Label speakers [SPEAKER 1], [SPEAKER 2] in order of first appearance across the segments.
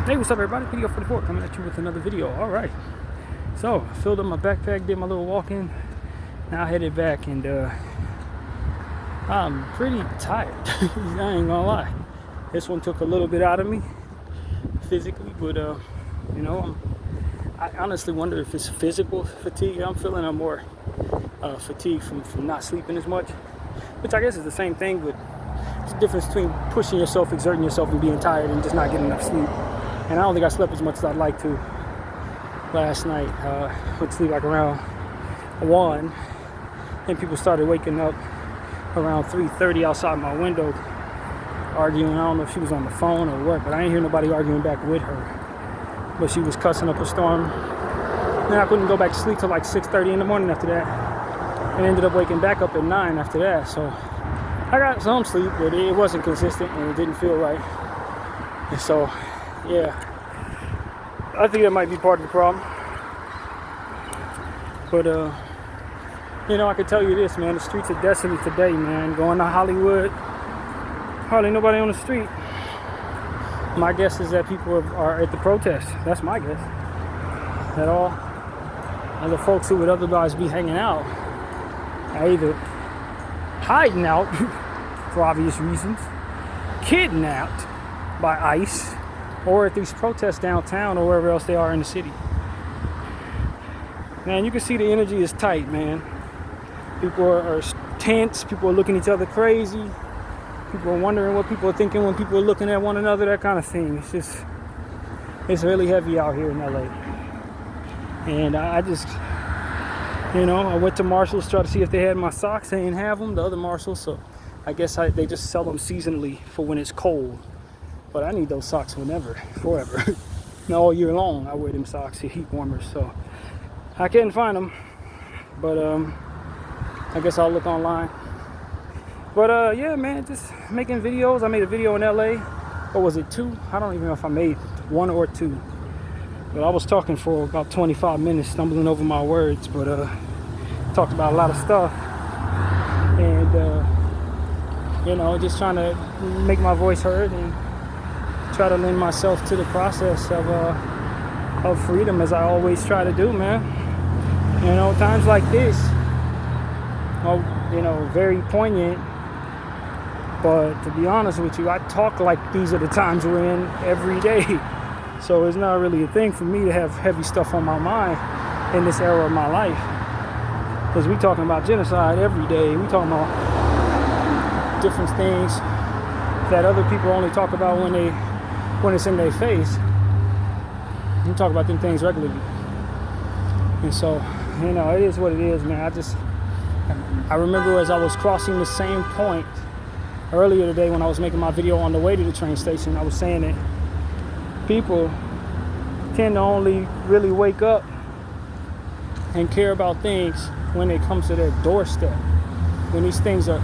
[SPEAKER 1] Hey, what's up everybody? Video 44 coming at you with another video. Alright. So, I filled up my backpack, did my little walk-in. Now headed back and I'm pretty tired. I ain't gonna lie. This one took a little bit out of me physically, but I honestly wonder if it's physical fatigue. I'm feeling I'm more fatigued from not sleeping as much, which I guess is the same thing, but it's the difference between pushing yourself, exerting yourself, and being tired and just not getting enough sleep. And I don't think I slept as much as I'd like to last night. Went to sleep like around 1, and people started waking up around 3:30 outside my window arguing. I don't know if she was on the phone or what, but I didn't hear nobody arguing back with her. But she was cussing up a storm. Then I couldn't go back to sleep till like 6:30 in the morning after that, and ended up waking back up at 9 after that. So I got some sleep, but it wasn't consistent and it didn't feel right. And so, yeah, I think that might be part of the problem. But I can tell you this, man, the streets of Destiny today, man, going to Hollywood, hardly nobody on the street. My guess is that people are at the protest. That's my guess. That all other folks who would otherwise be hanging out are either hiding out for obvious reasons, kidnapped by ICE, or at these protests downtown or wherever else they are in the city. Man, you can see the energy is tight, man. People are tense. People are looking at each other crazy. People are wondering what people are thinking when people are looking at one another, that kind of thing. It's really heavy out here in LA. And I just, I went to Marshall's, tried to see if they had my socks. They didn't have them, the other Marshalls, so I guess they just sell them seasonally for when it's cold. But I need those socks forever. All year long I wear them socks, heat warmers, so I couldn't find them. But I guess I'll look online. But yeah, man, just making videos. I made a video in LA, or was it 2? I don't even know if I made 1 or 2. But I was talking for about 25 minutes, stumbling over my words, but talked about a lot of stuff. And just trying to make my voice heard and try to lend myself to the process of freedom, as I always try to do, man. Times like this are, very poignant. But to be honest with you, I talk like these are the times we're in every day. So it's not really a thing for me to have heavy stuff on my mind in this era of my life. Because we talking about genocide every day. We talking about different things that other people only talk about when it's in their face. We talk about them things regularly. And so, it is what it is, man. I remember as I was crossing the same point earlier today when I was making my video on the way to the train station, I was saying that people tend to only really wake up and care about things when it comes to their doorstep, when these things are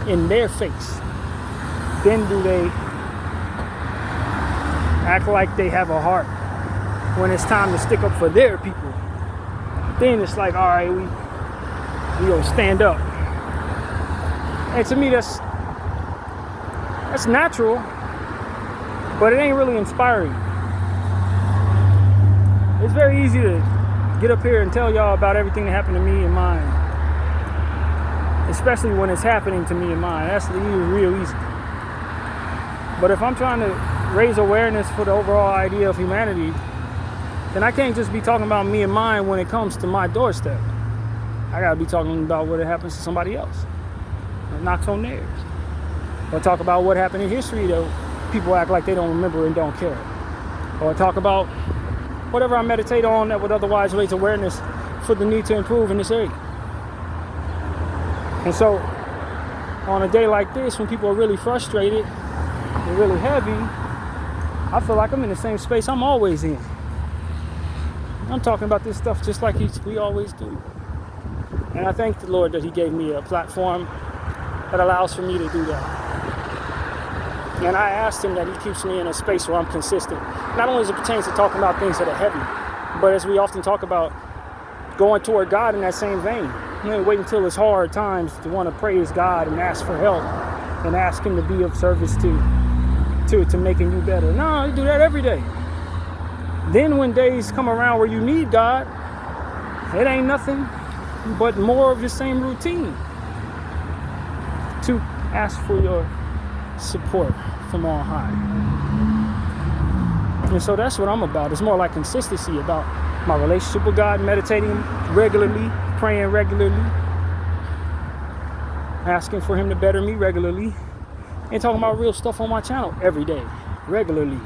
[SPEAKER 1] in their face. Then do they act like they have a heart when it's time to stick up for their people. Then it's like, all right, we gonna stand up. And to me, that's natural, but it ain't really inspiring. It's very easy to get up here and tell y'all about everything that happened to me and mine, especially when it's happening to me and mine. That's real easy. But if I'm trying to raise awareness for the overall idea of humanity, then I can't just be talking about me and mine when it comes to my doorstep. I gotta be talking about what happens to somebody else. It knocks on theirs. Or talk about what happened in history that people act like they don't remember and don't care. Or talk about whatever I meditate on that would otherwise raise awareness for the need to improve in this area. And so, on a day like this, when people are really frustrated and really heavy, I feel like I'm in the same space I'm always in. I'm talking about this stuff just like we always do. And I thank the Lord that He gave me a platform that allows for me to do that. And I asked Him that He keeps me in a space where I'm consistent. Not only as it pertains to talking about things that are heavy, but as we often talk about going toward God in that same vein. Wait until it's hard times to want to praise God and ask for help and ask Him to be of service to to making you better. No, you do that every day. Then when days come around where you need God, it ain't nothing but more of the same routine to ask for your support from on high. And so that's what I'm about. It's more like consistency, about my relationship with God, meditating regularly, praying regularly, asking for him to better me regularly, and talking about real stuff on my channel every day, regularly.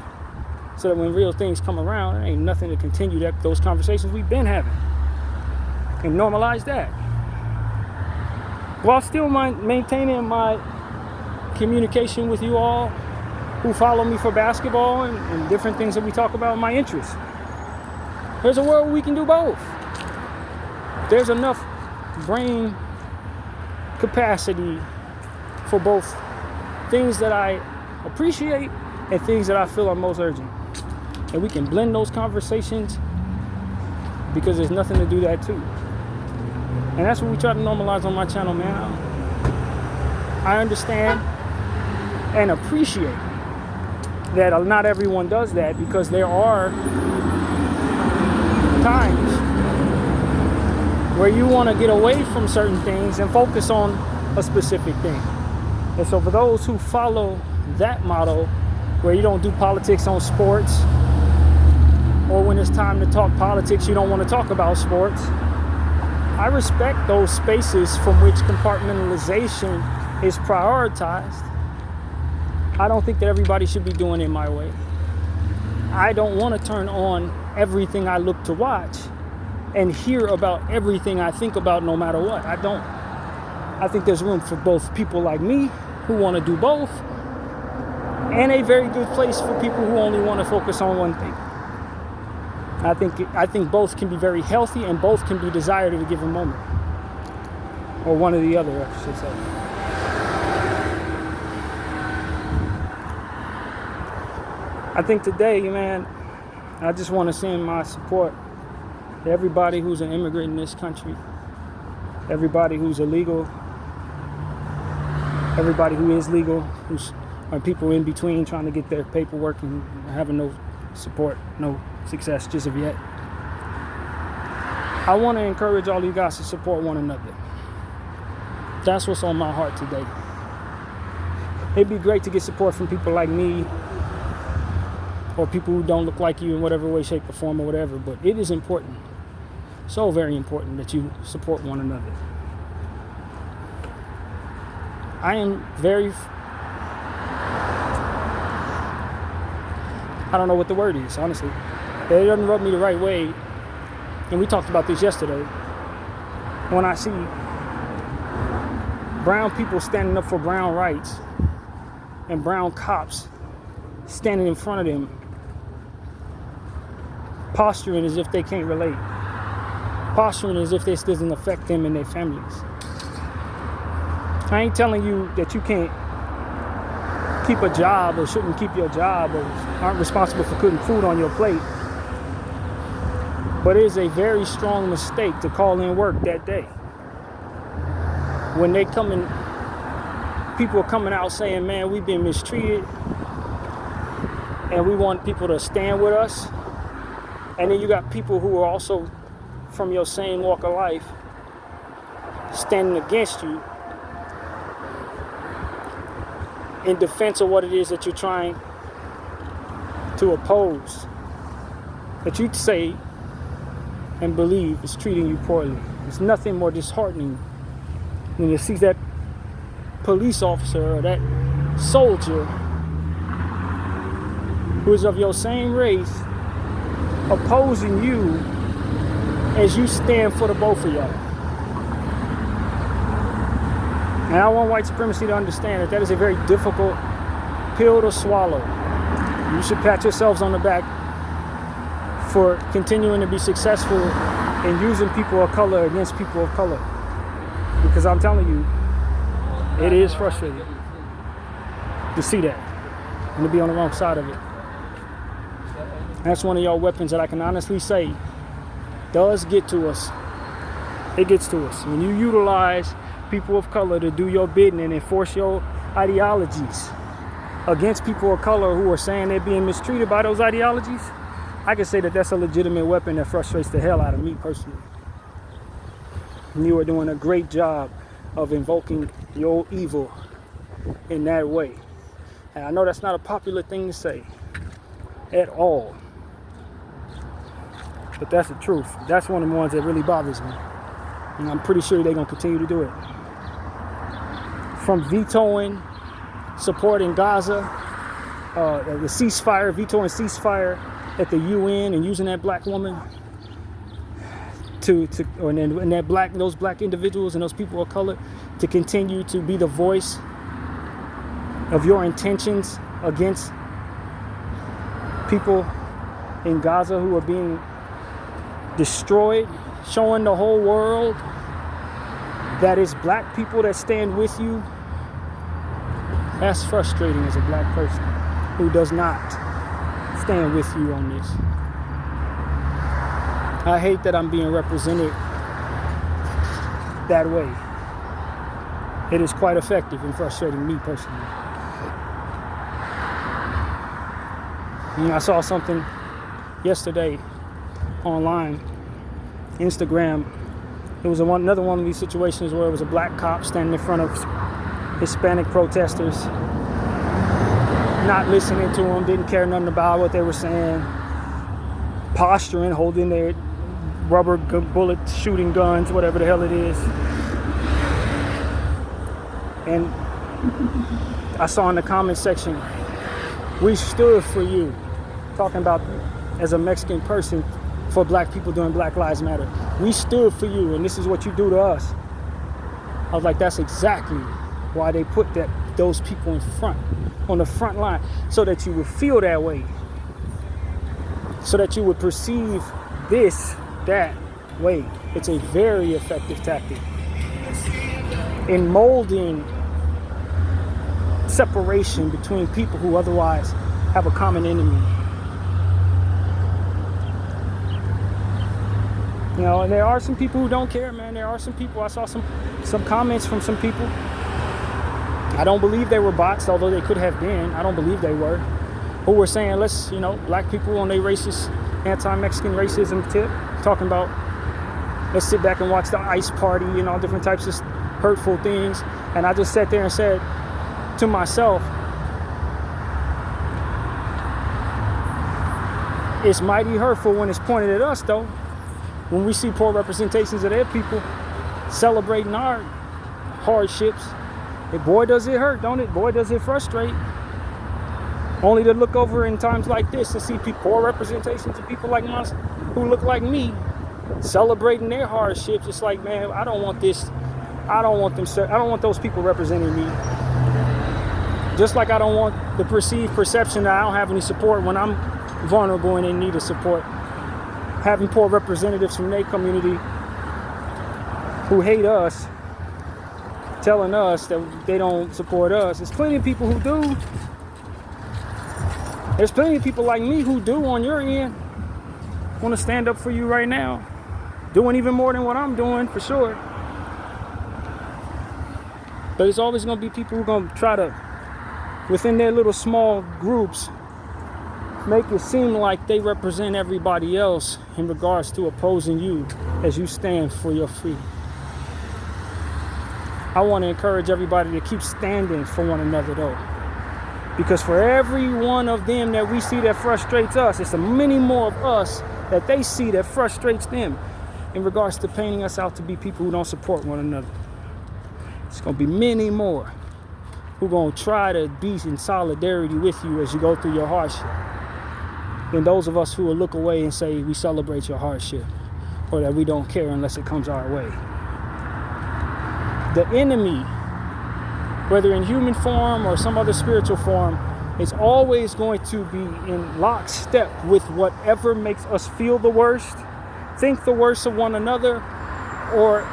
[SPEAKER 1] So that when real things come around, there ain't nothing to continue those conversations we've been having. And normalize that. While still maintaining my communication with you all who follow me for basketball and different things that we talk about in my interests. There's a world where we can do both. There's enough brain capacity for both things that I appreciate and things that I feel are most urgent. And we can blend those conversations because there's nothing to do that too. And that's what we try to normalize on my channel, man. I understand and appreciate that not everyone does that, because there are times where you want to get away from certain things and focus on a specific thing. And so for those who follow that model, where you don't do politics on sports, or when it's time to talk politics, you don't want to talk about sports, I respect those spaces from which compartmentalization is prioritized. I don't think that everybody should be doing it my way. I don't want to turn on everything I look to watch and hear about everything I think about no matter what. I don't. I think there's room for both people like me who want to do both, and a very good place for people who only want to focus on one thing. I think both can be very healthy, and both can be desired at a given moment. Or one or the other, I should say. I think today, man, I just want to send my support to everybody who's an immigrant in this country, everybody who's illegal, everybody who is legal, or people in between trying to get their paperwork and having no support, no success just of yet. I want to encourage all you guys to support one another. That's what's on my heart today. It'd be great to get support from people like me, or people who don't look like you in whatever way, shape, or form, or whatever, but it is important, so very important, that you support one another. I am very, I don't know what the word is, honestly. It doesn't rub me the right way, and we talked about this yesterday, when I see brown people standing up for brown rights and brown cops standing in front of them, posturing as if they can't relate, posturing as if this doesn't affect them and their families. I ain't telling you that you can't keep a job or shouldn't keep your job or aren't responsible for putting food on your plate. But it is a very strong mistake to call in work that day when people are coming out saying, man, we've been mistreated and we want people to stand with us. And then you got people who are also from your same walk of life standing against you in defense of what it is that you're trying to oppose, that you say and believe is treating you poorly. It's nothing more disheartening when you see that police officer or that soldier who is of your same race opposing you as you stand for the both of y'all. And I want white supremacy to understand that that is a very difficult pill to swallow. You should pat yourselves on the back for continuing to be successful in using people of color against people of color. Because I'm telling you, it is frustrating to see that and to be on the wrong side of it. That's one of your weapons that I can honestly say does get to us. It gets to us. When you utilize people of color to do your bidding and enforce your ideologies, against people of color who are saying they're being mistreated by those ideologies, I can say that that's a legitimate weapon that frustrates the hell out of me personally. And you are doing a great job of invoking your evil in that way. And I know that's not a popular thing to say at all, but that's the truth. That's one of the ones that really bothers me. And I'm pretty sure they're going to continue to do it. From vetoing support in Gaza, the ceasefire, vetoing ceasefire at the UN and using that black woman and those black individuals and those people of color to continue to be the voice of your intentions against people in Gaza who are being destroyed, showing the whole world that it's black people that stand with you. That's frustrating as a black person who does not stand with you on this. I hate that I'm being represented that way. It is quite effective in frustrating me personally. And I saw something yesterday online, Instagram. It was another one of these situations where it was a black cop standing in front of Hispanic protesters, not listening to them, didn't care nothing about what they were saying, posturing, holding their rubber bullet shooting guns, whatever the hell it is. And I saw in the comment section, "We stood for you," talking about as a Mexican person for black people doing Black Lives Matter. "We stood for you, and this is what you do to us." I was like, that's exactly why they put those people in front, on the front line, so that you would feel that way, so that you would perceive that way. It's a very effective tactic in molding separation between people who otherwise have a common enemy. You know, and there are some people who don't care, man. There are some people, I saw some comments from some people. I don't believe they were bots, although they could have been. I don't believe they were. Who were saying, let's, black people on their racist, anti-Mexican racism tip, talking about, let's sit back and watch the ICE party and all different types of hurtful things. And I just sat there and said to myself, it's mighty hurtful when it's pointed at us, though. When we see poor representations of their people celebrating our hardships, boy, does it hurt, don't it? Boy, does it frustrate. Only to look over in times like this and see poor representations of people like us who look like me celebrating their hardships. It's like, man, I don't want this. I don't want those people representing me. Just like I don't want the perceived perception that I don't have any support when I'm vulnerable and in need of support. Having poor representatives from their community who hate us, telling us that they don't support us. There's plenty of people who do. There's plenty of people like me who do on your end. Want to stand up for you right now. Doing even more than what I'm doing, for sure. But it's always going to be people who are going to try to, within their little small groups, make it seem like they represent everybody else in regards to opposing you as you stand for your freedom. I want to encourage everybody to keep standing for one another, though. Because for every one of them that we see that frustrates us, it's a many more of us that they see that frustrates them in regards to painting us out to be people who don't support one another. It's going to be many more who are going to try to be in solidarity with you as you go through your hardship than those of us who will look away and say we celebrate your hardship or that we don't care unless it comes our way. The enemy, whether in human form or some other spiritual form, is always going to be in lockstep with whatever makes us feel the worst, think the worst of one another, or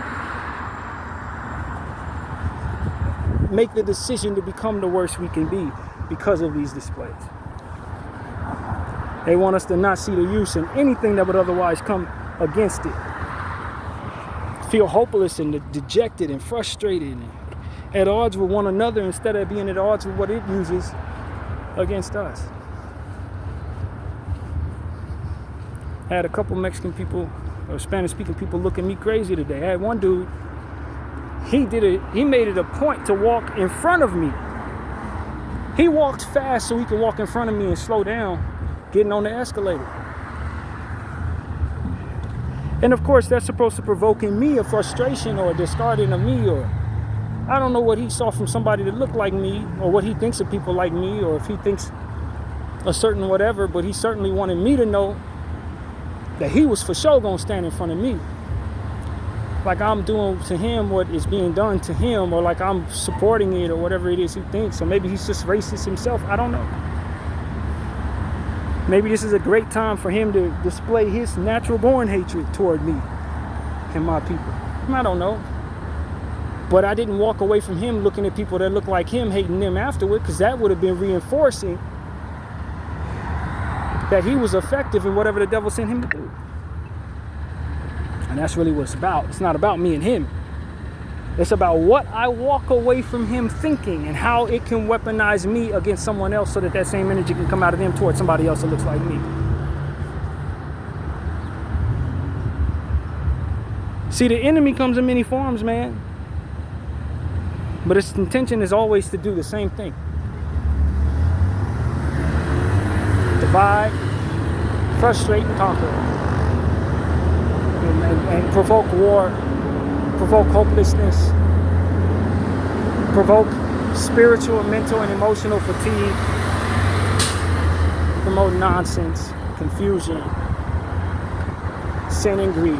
[SPEAKER 1] make the decision to become the worst we can be because of these displays. They want us to not see the use in anything that would otherwise come against it. Feel hopeless and dejected and frustrated and at odds with one another instead of being at odds with what it uses against us. I had a couple Mexican people or Spanish-speaking people look at me crazy today. I had one dude, he made it a point to walk in front of me. He walked fast so he could walk in front of me and slow down, getting on the escalator. And of course, that's supposed to provoke in me a frustration or a discarding of me, or I don't know what he saw from somebody that looked like me, or what he thinks of people like me, or if he thinks a certain whatever, but he certainly wanted me to know that he was for sure gonna stand in front of me. Like I'm doing to him what is being done to him, or like I'm supporting it, or whatever it is he thinks. So maybe he's just racist himself, I don't know. Maybe this is a great time for him to display his natural born hatred toward me and my people. I don't know. But I didn't walk away from him looking at people that look like him, hating them afterward, because that would have been reinforcing that he was effective in whatever the devil sent him to do. And that's really what it's about. It's not about me and him. It's about what I walk away from him thinking and how it can weaponize me against someone else so that that same energy can come out of them towards somebody else that looks like me. See, the enemy comes in many forms, man. But its intention is always to do the same thing. Divide, frustrate, and conquer. And provoke war, provoke hopelessness, provoke spiritual, mental, and emotional fatigue, promote nonsense, confusion, sin, and greed.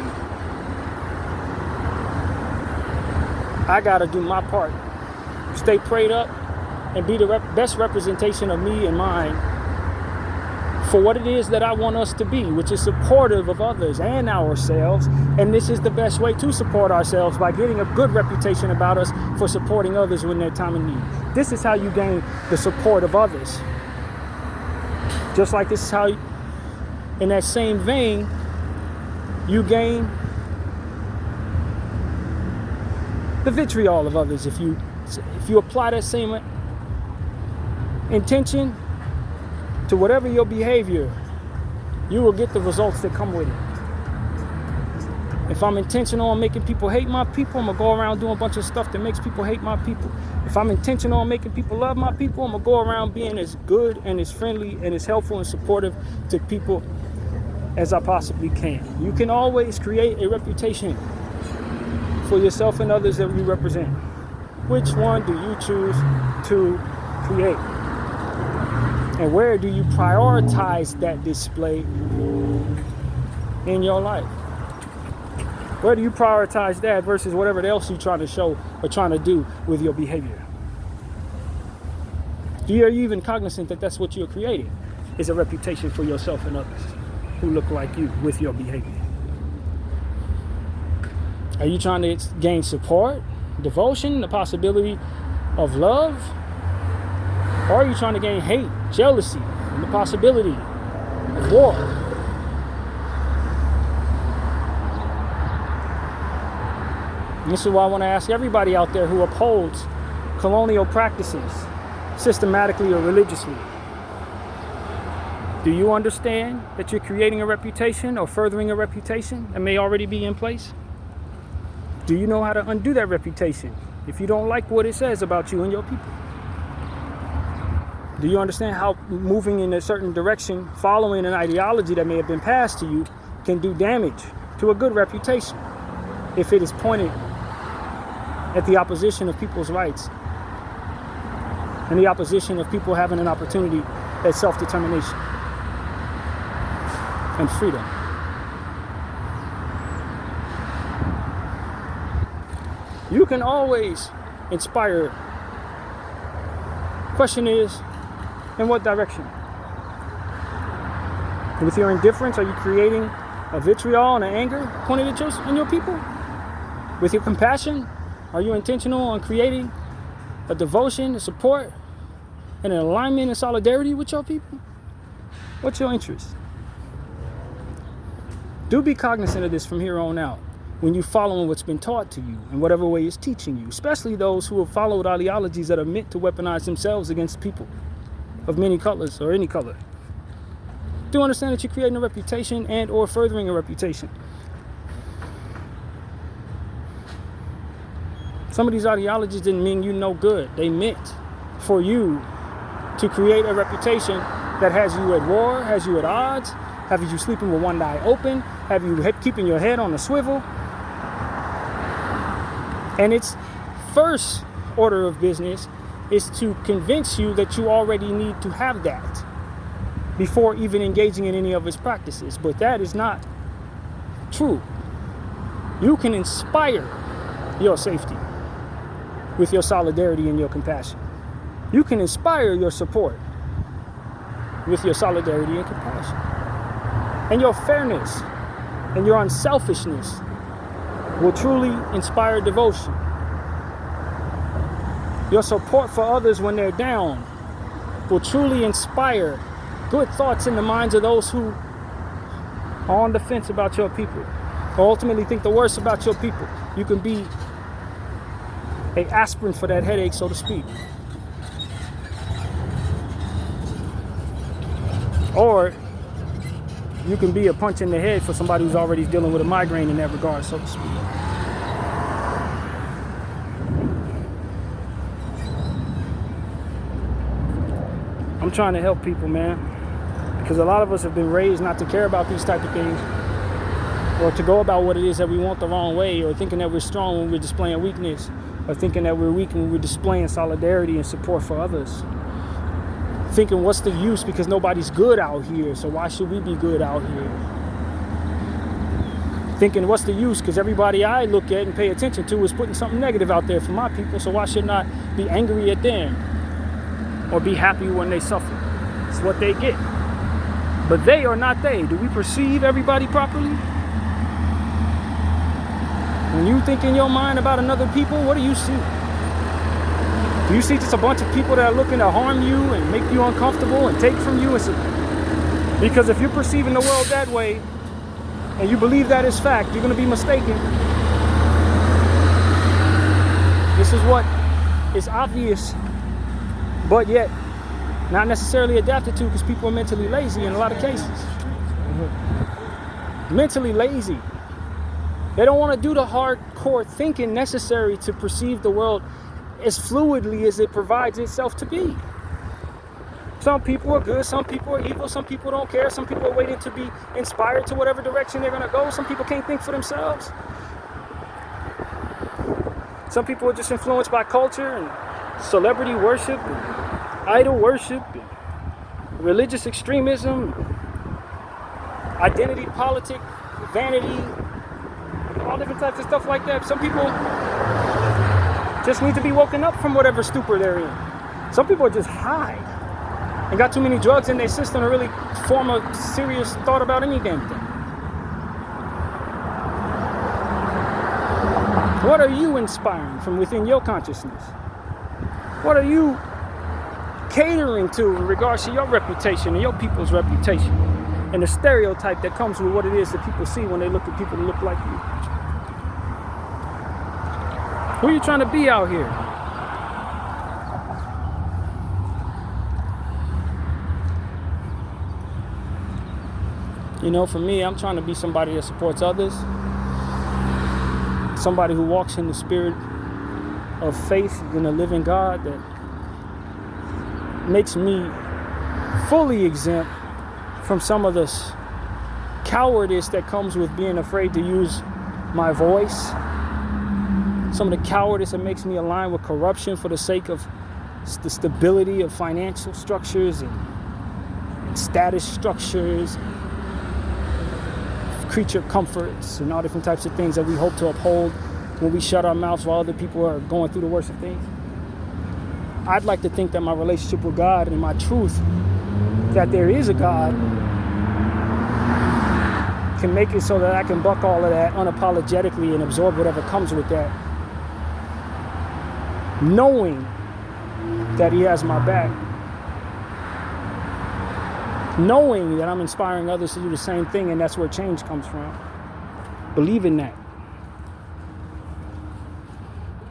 [SPEAKER 1] I gotta do my part. Stay prayed up and be the best representation of me and mine for what it is that I want us to be, which is supportive of others and ourselves. And this is the best way to support ourselves, by getting a good reputation about us for supporting others when they're time of need. This is how you gain the support of others. Just like this is how, in that same vein, you gain the vitriol of others. If you apply that same intention to whatever your behavior, you will get the results that come with it. If I'm intentional on making people hate my people, I'm gonna go around doing a bunch of stuff that makes people hate my people. If I'm intentional on making people love my people, I'm gonna go around being as good and as friendly and as helpful and supportive to people as I possibly can. You can always create a reputation for yourself and others that you represent. Which one do you choose to create? And where do you prioritize that display in your life? Where do you prioritize that versus whatever else you're trying to show or trying to do with your behavior? Are you even cognizant that that's what you're creating? Is a reputation for yourself and others who look like you with your behavior? Are you trying to gain support, devotion, the possibility of love? Or are you trying to gain hate, jealousy, and the possibility of war? And this is why I want to ask everybody out there who upholds colonial practices systematically or religiously. Do you understand that you're creating a reputation or furthering a reputation that may already be in place? Do you know how to undo that reputation if you don't like what it says about you and your people? Do you understand how moving in a certain direction, following an ideology that may have been passed to you, can do damage to a good reputation if it is pointed at the opposition of people's rights and the opposition of people having an opportunity at self-determination and freedom? You can always inspire. Question is, in what direction? With your indifference, are you creating a vitriol and an anger pointed at your people? With your compassion, are you intentional on creating a devotion, a support, and an alignment and solidarity with your people? What's your interest? Do be cognizant of this from here on out when you're following what's been taught to you in whatever way is teaching you, especially those who have followed ideologies that are meant to weaponize themselves against people. of many colors or any color. Do understand that you're creating a reputation and or furthering a reputation. Some of these ideologies didn't mean you no good. They meant for you to create a reputation that has you at war, has you at odds, have you sleeping with one eye open, have you keeping your head on a swivel. And its first order of business is to convince you that you already need to have that before even engaging in any of its practices. But that is not true. You can inspire your safety with your solidarity and your compassion. You can inspire your support with your solidarity and compassion. And your fairness and your unselfishness will truly inspire devotion. Your support for others when they're down will truly inspire good thoughts in the minds of those who are on the fence about your people, or ultimately think the worst about your people. You can be an aspirin for that headache, so to speak. Or you can be a punch in the head for somebody who's already dealing with a migraine in that regard, so to speak. I'm trying to help people, man, because a lot of us have been raised not to care about these type of things, or to go about what it is that we want the wrong way, or thinking that we're strong when we're displaying weakness, or thinking that we're weak when we're displaying solidarity and support for others. Thinking, what's the use, because nobody's good out here, so why should we be good out here? Thinking, what's the use, because everybody I look at and pay attention to is putting something negative out there for my people, so why shouldn't I be angry at them or be happy when they suffer? It's what they get. But they are not they. Do we perceive everybody properly? When you think in your mind about another people, what do you see? Do you see just a bunch of people that are looking to harm you and make you uncomfortable and take from you? Because if you're perceiving the world that way and you believe that is fact, you're going to be mistaken. This is what is obvious, but yet not necessarily adapted to, because people are mentally lazy in a lot of cases. Mentally lazy. They don't want to do the hardcore thinking necessary to perceive the world as fluidly as it provides itself to be. Some people are good, some people are evil, some people don't care, some people are waiting to be inspired to whatever direction they're going to go. Some people can't think for themselves. Some people are just influenced by culture and celebrity worship, and idol worship, and religious extremism, identity politic, vanity, all different types of stuff like that. Some people just need to be woken up from whatever stupor they're in. Some people are just high and got too many drugs in their system to really form a serious thought about any damn thing. What are you inspiring from within your consciousness? What are you catering to in regards to your reputation and your people's reputation and the stereotype that comes with what it is that people see when they look at people that look like you? Who are you trying to be out here? You know, for me, I'm trying to be somebody that supports others. Somebody who walks in the spirit of faith in a living God that makes me fully exempt from some of this cowardice that comes with being afraid to use my voice. Some of the cowardice that makes me align with corruption for the sake of the stability of financial structures and status structures, creature comforts, and all different types of things that we hope to uphold when we shut our mouths while other people are going through the worst of things. I'd like to think that my relationship with God and my truth that there is a God can make it so that I can buck all of that unapologetically and absorb whatever comes with that, knowing that He has my back, knowing that I'm inspiring others to do the same thing, and that's where change comes from. Believe in that.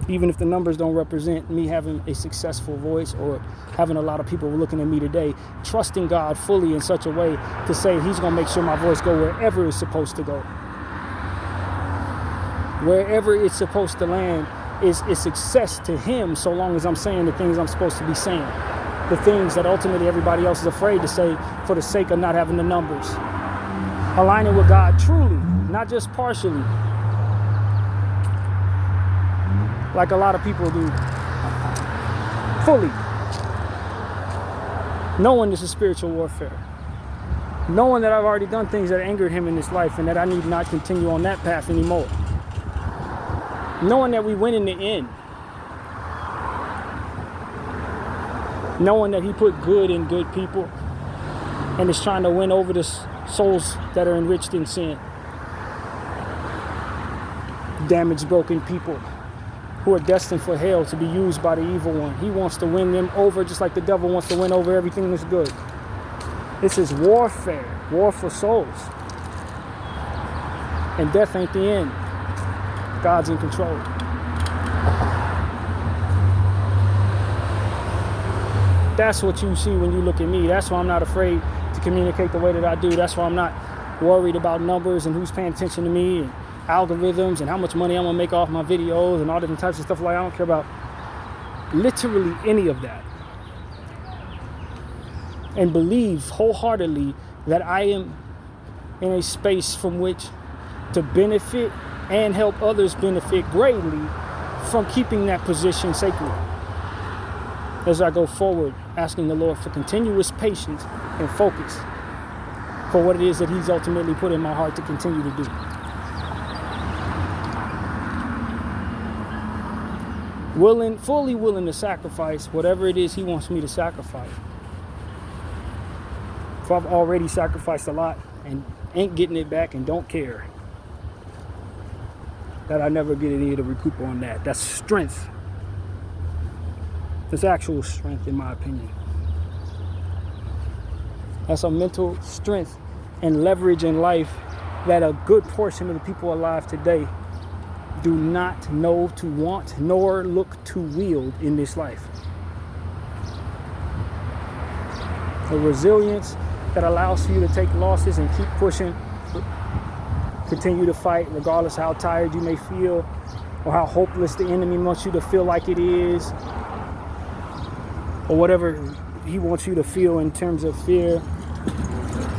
[SPEAKER 1] Even if the numbers don't represent me having a successful voice or having a lot of people looking at me today, trusting God fully in such a way to say he's going to make sure my voice go wherever it's supposed to go. Wherever it's supposed to land is success to him, so long as I'm saying the things I'm supposed to be saying. The things that ultimately everybody else is afraid to say for the sake of not having the numbers. Aligning with God truly, not just partially, like a lot of people do. Fully. Knowing this is spiritual warfare. Knowing that I've already done things that angered him in this life and that I need not continue on that path anymore. Knowing that we win in the end. Knowing that he put good in good people and is trying to win over the souls that are enriched in sin. Damaged, broken people who are destined for hell to be used by the evil one. He wants to win them over just like the devil wants to win over everything that's good. This is warfare, war for souls. And death ain't the end. God's in control. That's what you see when you look at me. That's why I'm not afraid to communicate the way that I do. That's why I'm not worried about numbers and who's paying attention to me and algorithms and how much money I'm gonna make off my videos and all different types of stuff. Like, I don't care about literally any of that. And believe wholeheartedly that I am in a space from which to benefit and help others benefit greatly from keeping that position sacred. As I go forward, asking the Lord for continuous patience and focus for what it is that he's ultimately put in my heart to continue to do. Fully willing to sacrifice whatever it is he wants me to sacrifice. If I've already sacrificed a lot and ain't getting it back and don't care, that I never get any to recoup on that. That's strength. That's actual strength, in my opinion. That's a mental strength and leverage in life that a good portion of the people alive today do not know to want nor look to wield in this life. A resilience that allows for you to take losses and keep pushing, continue to fight regardless of how tired you may feel or how hopeless the enemy wants you to feel like it is, or whatever he wants you to feel in terms of fear.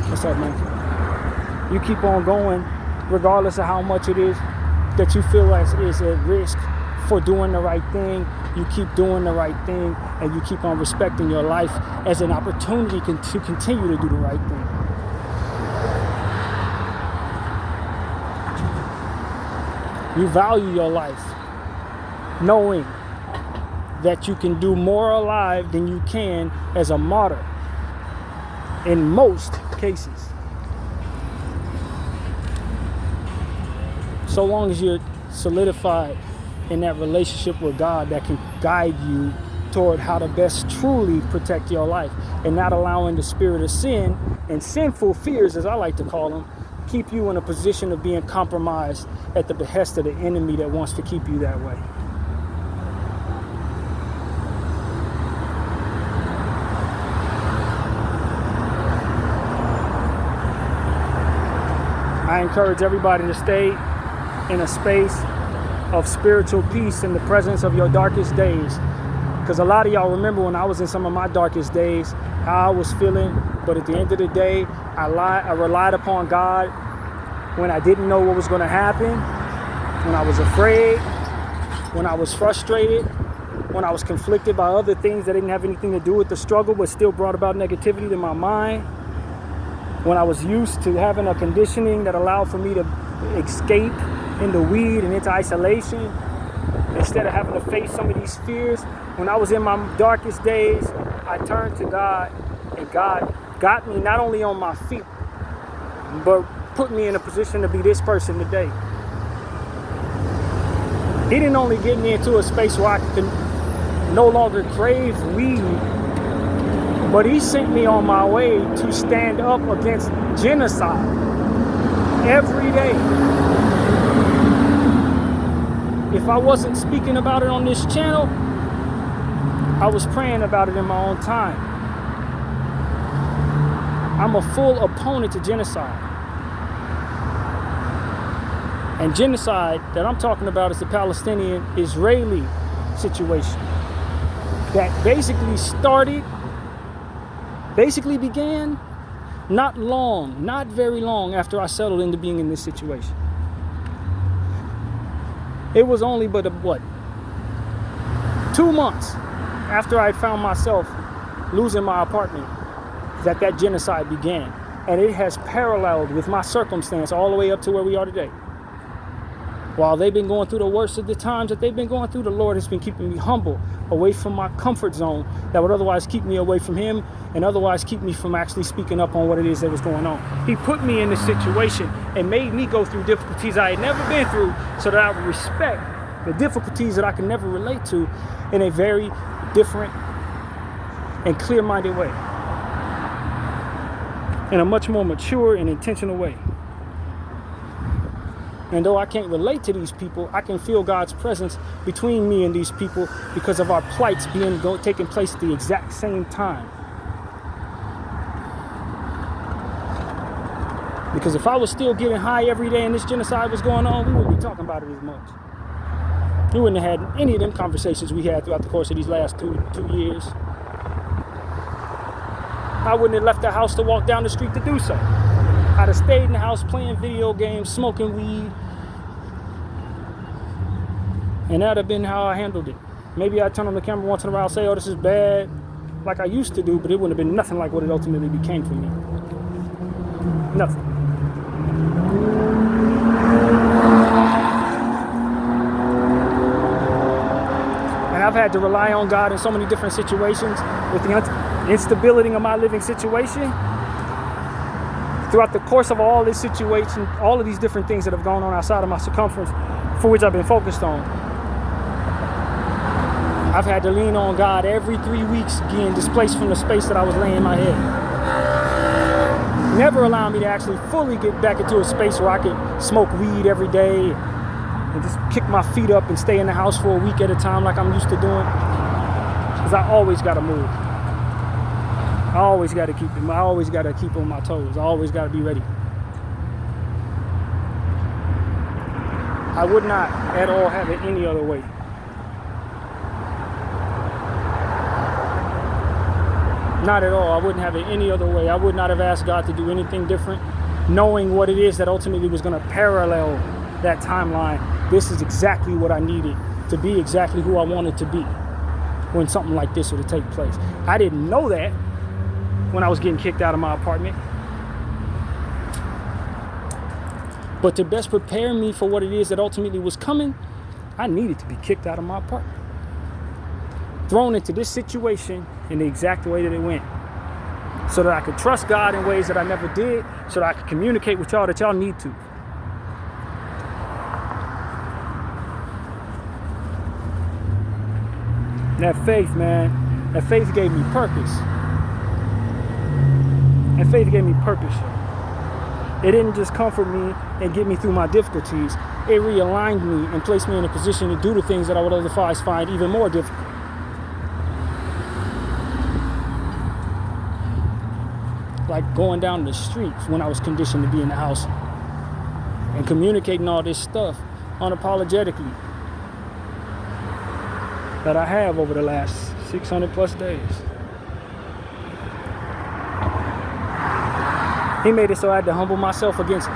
[SPEAKER 1] What's up, man? You keep on going regardless of how much it is that you feel like is at risk for doing the right thing. You keep doing the right thing and you keep on respecting your life as an opportunity to continue to do the right thing. You value your life knowing that you can do more alive than you can as a martyr in most cases. So long as you're solidified in that relationship with God that can guide you toward how to best truly protect your life and not allowing the spirit of sin and sinful fears, as I like to call them, keep you in a position of being compromised at the behest of the enemy that wants to keep you that way. I encourage everybody to stay in a space of spiritual peace in the presence of your darkest days. Because a lot of y'all remember when I was in some of my darkest days, how I was feeling. But at the end of the day, I relied upon God when I didn't know what was going to happen, when I was afraid, when I was frustrated, when I was conflicted by other things that didn't have anything to do with the struggle but still brought about negativity to my mind, when I was used to having a conditioning that allowed for me to escape into weed and into isolation instead of having to face some of these fears. When I was in my darkest days, I turned to God, and God got me not only on my feet, but put me in a position to be this person today. He didn't only get me into a space where I could no longer crave weed, but he sent me on my way to stand up against genocide every day. if I wasn't speaking about it on this channel, I was praying about it in my own time. I'm a full opponent to genocide. And genocide that I'm talking about is the Palestinian-Israeli situation that basically began not very long after I settled into being in this situation. It was only but 2 months after I found myself losing my apartment that genocide began. And it has paralleled with my circumstance all the way up to where we are today. While they've been going through the worst of the times that they've been going through, the Lord has been keeping me humble, away from my comfort zone that would otherwise keep me away from Him and otherwise keep me from actually speaking up on what it is that was going on. He put me in this situation and made me go through difficulties I had never been through so that I would respect the difficulties that I can never relate to in a very different and clear-minded way, in a much more mature and intentional way. And though I can't relate to these people, I can feel God's presence between me and these people because of our plights taking place at the exact same time. Because if I was still getting high every day and this genocide was going on, we wouldn't be talking about it as much. We wouldn't have had any of them conversations we had throughout the course of these last two years. I wouldn't have left the house to walk down the street to do so. I'd have stayed in the house playing video games, smoking weed. And that'd have been how I handled it. Maybe I'd turn on the camera once in a while and say, oh, this is bad, like I used to do, but it wouldn't have been nothing like what it ultimately became for me. Nothing. And I've had to rely on God in so many different situations with the instability of my living situation. Throughout the course of all this situation, all of these different things that have gone on outside of my circumference for which I've been focused on, I've had to lean on God every 3 weeks, getting displaced from the space that I was laying my head. Never allowing me to actually fully get back into a space where I could smoke weed every day and just kick my feet up and stay in the house for a week at a time like I'm used to doing. Because I always got to move. I always got to keep on my toes. I always got to be ready. I would not at all have it any other way. Not at all. I wouldn't have it any other way. I would not have asked God to do anything different, knowing what it is that ultimately was going to parallel that timeline. This is exactly what I needed to be, exactly who I wanted to be when something like this would have taken place. I didn't know that when I was getting kicked out of my apartment. But to best prepare me for what it is that ultimately was coming, I needed to be kicked out of my apartment. Thrown into this situation in the exact way that it went. So that I could trust God in ways that I never did, so that I could communicate with y'all that y'all need to. That faith, man, that faith gave me purpose. And faith gave me purpose. It didn't just comfort me and get me through my difficulties. It realigned me and placed me in a position to do the things that I would otherwise find even more difficult. Like going down the street when I was conditioned to be in the house and communicating all this stuff unapologetically that I have over the last 600 plus days. He made it so I had to humble myself against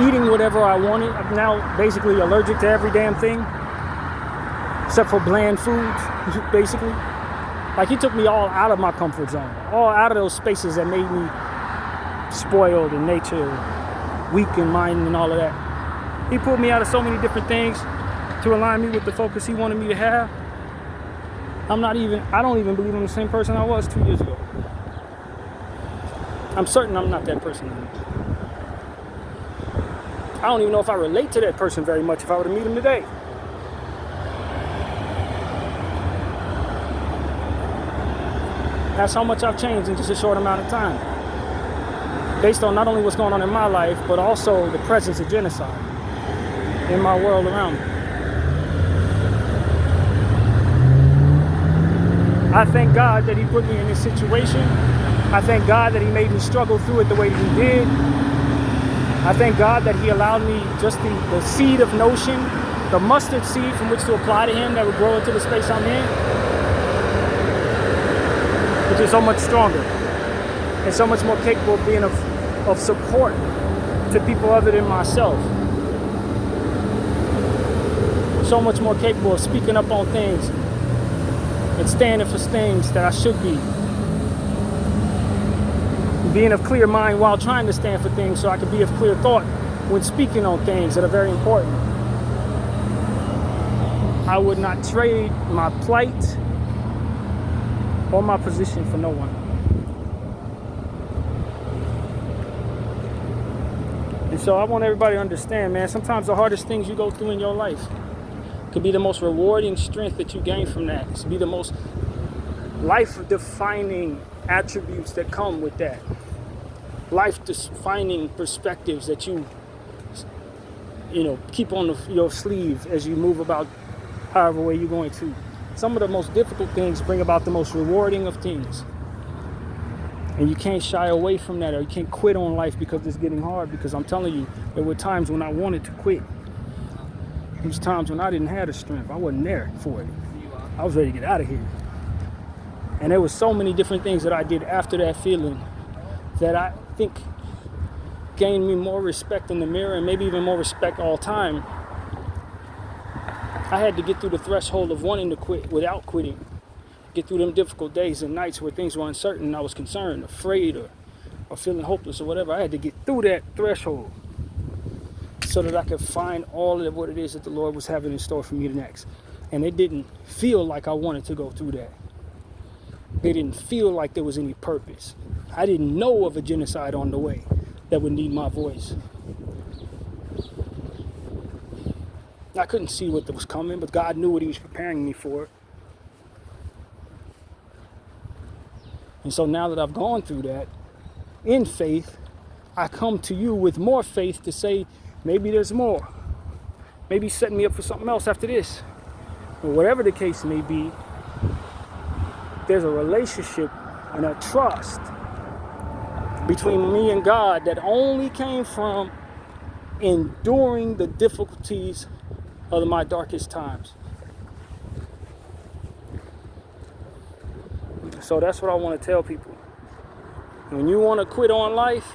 [SPEAKER 1] eating whatever I wanted. I'm now basically allergic to every damn thing except for bland foods, basically. Like, he took me all out of my comfort zone, all out of those spaces that made me spoiled in nature, weak in mind and all of that. He pulled me out of so many different things to align me with the focus he wanted me to have. I don't even believe I'm the same person I was 2 years ago. I'm certain I'm not that person anymore. I don't even know if I relate to that person very much if I were to meet him today. That's how much I've changed in just a short amount of time. Based on not only what's going on in my life, but also the presence of genocide in my world around me. I thank God that he put me in this situation. I thank God that he made me struggle through it the way that he did. I thank God that he allowed me just the seed of notion, the mustard seed from which to apply to him that would grow into the space I'm in, which is so much stronger and so much more capable of being of support to people other than myself. So much more capable of speaking up on things and standing for things that I should be. Being of clear mind while trying to stand for things so I can be of clear thought when speaking on things that are very important. I would not trade my plight or my position for no one. And so I want everybody to understand, man, sometimes the hardest things you go through in your life could be the most rewarding strength that you gain from that. It could be the most life-defining attributes that come with that. Life-defining perspectives that you keep on your sleeve as you move about however way you're going to. Some of the most difficult things bring about the most rewarding of things. And you can't shy away from that, or you can't quit on life because it's getting hard, because I'm telling you, there were times when I wanted to quit. There was times when I didn't have the strength. I wasn't there for it. I was ready to get out of here. And there was so many different things that I did after that feeling that I think gained me more respect in the mirror, and maybe even more respect all time. I had to get through the threshold of wanting to quit without quitting. Get through them difficult days and nights where things were uncertain and I was concerned, afraid, or feeling hopeless or whatever. I had to get through that threshold so that I could find all of what it is that the Lord was having in store for me next. And it didn't feel like I wanted to go through that. It didn't feel like there was any purpose. I didn't know of a genocide on the way that would need my voice. I couldn't see what was coming, but God knew what he was preparing me for. And so now that I've gone through that, in faith, I come to you with more faith to say, maybe there's more. Maybe he's setting me up for something else after this. Or whatever the case may be, there's a relationship and a trust between me and God that only came from enduring the difficulties of my darkest times. So that's what I want to tell people. When you want to quit on life,